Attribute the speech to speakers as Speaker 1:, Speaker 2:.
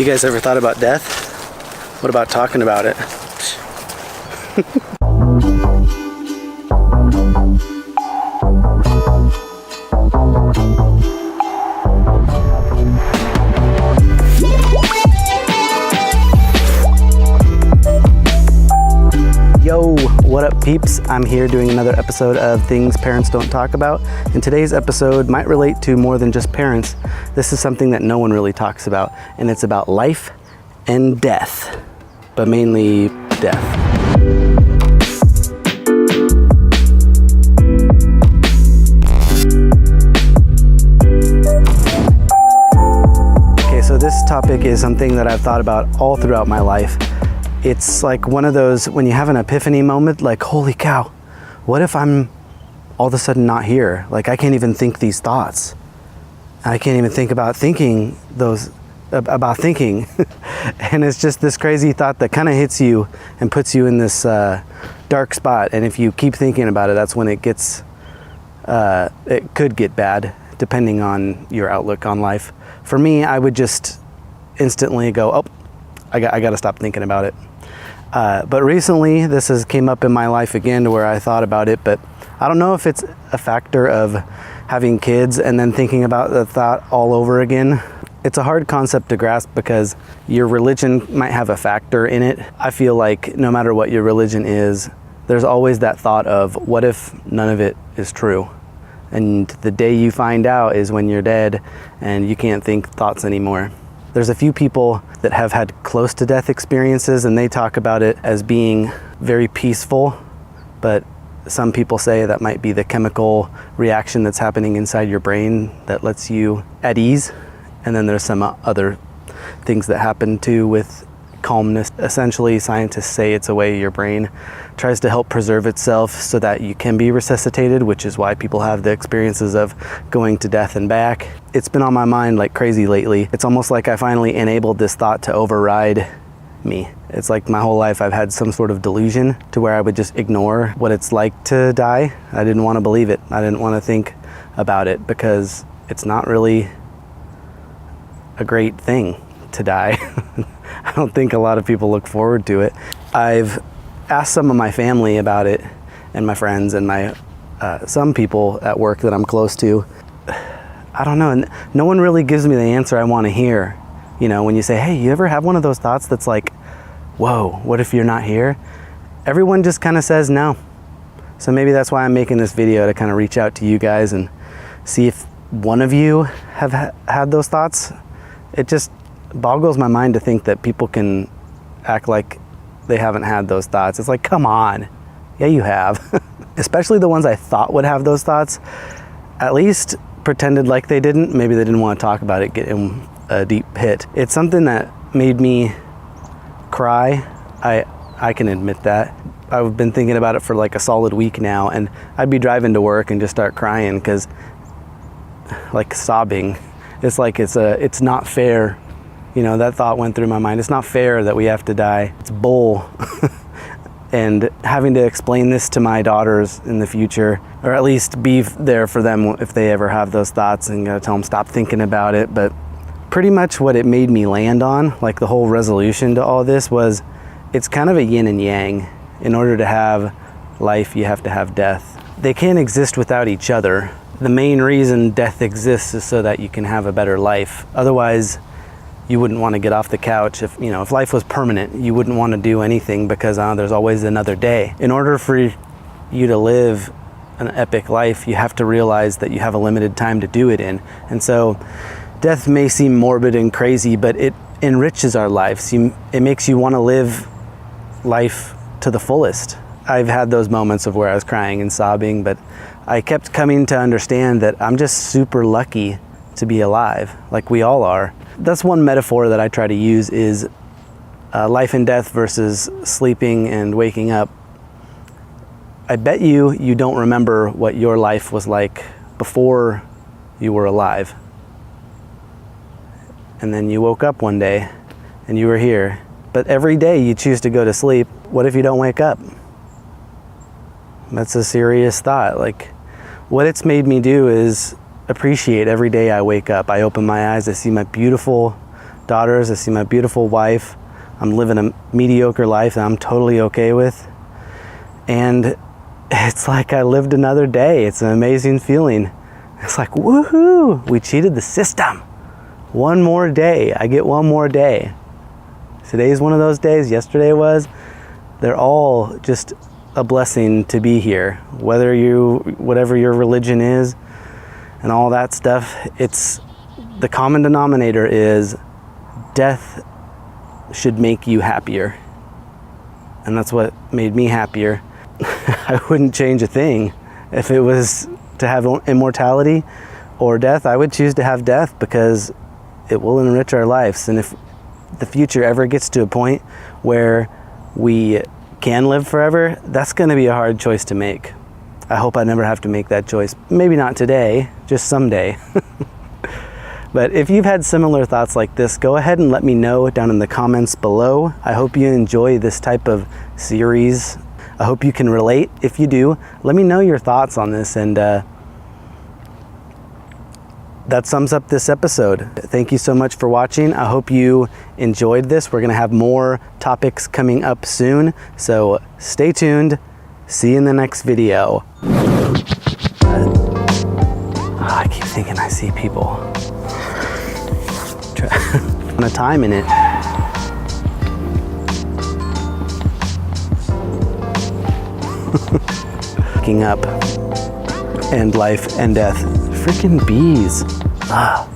Speaker 1: You guys ever thought about death? What about talking about it? Yo, what up peeps? I'm here doing another episode of Things Parents Don't Talk About. And today's episode might relate to more than just parents. This is something that no one really talks about, and it's about life and death, but mainly death. Okay, so this topic is something that I've thought about all throughout my life. It's like one of those, when you have an epiphany moment, like, holy cow, what if I'm all of a sudden not here? Like, I can't even think these thoughts. I can't even think about thinking those, about thinking. And it's just this crazy thought that kind of hits you and puts you in this dark spot. And if you keep thinking about it, that's when it gets, it could get bad, depending on your outlook on life. For me, I would just instantly go, oh, I got to stop thinking about it. But recently, this has came up in my life again to where I thought about it, but I don't know if it's a factor of having kids and then thinking about the thought all over again. It's a hard concept to grasp because your religion might have a factor in it. I feel like no matter what your religion is, there's always that thought of, what if none of it is true? And the day you find out is when you're dead and you can't think thoughts anymore. There's a few people that have had close to death experiences, and they talk about it as being very peaceful, but some people say that might be the chemical reaction that's happening inside your brain that lets you at ease. And then there's some other things that happen too with calmness. Essentially, scientists say it's a way your brain tries to help preserve itself so that you can be resuscitated, which is why people have the experiences of going to death and back. It's been on my mind like crazy lately. It's almost like I finally enabled this thought to override me. It's like my whole life I've had some sort of delusion to where I would just ignore what it's like to die. I didn't want to believe it. I didn't want to think about it because it's not really a great thing to die. I don't think a lot of people look forward to it. I've asked some of my family about it and my friends and my some people at work that I'm close to. I don't know, and no one really gives me the answer I want to hear. You know, when you say, hey, you ever have one of those thoughts that's like, whoa, what if you're not here? Everyone just kind of says no. So maybe that's why I'm making this video, to kind of reach out to you guys and see if one of you have had those thoughts. It just boggles my mind to think that people can act like they haven't had those thoughts. It's like, come on. Yeah, you have. Especially the ones I thought would have those thoughts, at least pretended like they didn't. Maybe they didn't want to talk about it, get in a deep hit. It's something that made me cry. I can admit that. I've been thinking about it for like a solid week now, and I'd be driving to work and just start crying because, like, sobbing. It's like it's not fair. You know, that thought went through my mind. It's not fair that we have to die. It's bull. And having to explain this to my daughters in the future, or at least be there for them if they ever have those thoughts, and gotta tell them stop thinking about it. But pretty much what it made me land on, like the whole resolution to all this, was it's kind of a yin and yang. In order to have life, you have to have death. They can't exist without each other. The main reason death exists is so that you can have a better life. Otherwise, you wouldn't want to get off the couch. If life was permanent, you wouldn't want to do anything because there's always another day. In order for you to live an epic life, you have to realize that you have a limited time to do it in. And so death may seem morbid and crazy, but it enriches our lives. It makes you want to live life to the fullest. I've had those moments of where I was crying and sobbing, but I kept coming to understand that I'm just super lucky to be alive, like we all are. That's one metaphor that I try to use, is life and death versus sleeping and waking up. I bet you don't remember what your life was like before you were alive. And then you woke up one day and you were here. But every day you choose to go to sleep. What if you don't wake up? That's a serious thought. Like, what it's made me do is appreciate every day I wake up. I open my eyes, I see my beautiful daughters. I see my beautiful wife. I'm living a mediocre life that I'm totally okay with. And it's like I lived another day. It's an amazing feeling. It's like, woohoo, we cheated the system. One more day. I get one more day. Today's one of those days. Yesterday was. They're all just a blessing to be here. Whatever your religion is and all that stuff, it's the common denominator is death should make you happier. And that's what made me happier. I wouldn't change a thing. If it was to have immortality or death, I would choose to have death because it will enrich our lives. And if the future ever gets to a point where we can live forever, that's going to be a hard choice to make. I hope I never have to make that choice. Maybe not today, just someday. But if you've had similar thoughts like this, go ahead and let me know down in the comments below. I hope you enjoy this type of series. I hope you can relate. If you do, let me know your thoughts on this. And that sums up this episode. Thank you so much for watching. I hope you enjoyed this. We're gonna have more topics coming up soon, so stay tuned. See you in the next video. I keep thinking I see people. On a time in it. Looking up, and life and death. Freaking bees. Ah.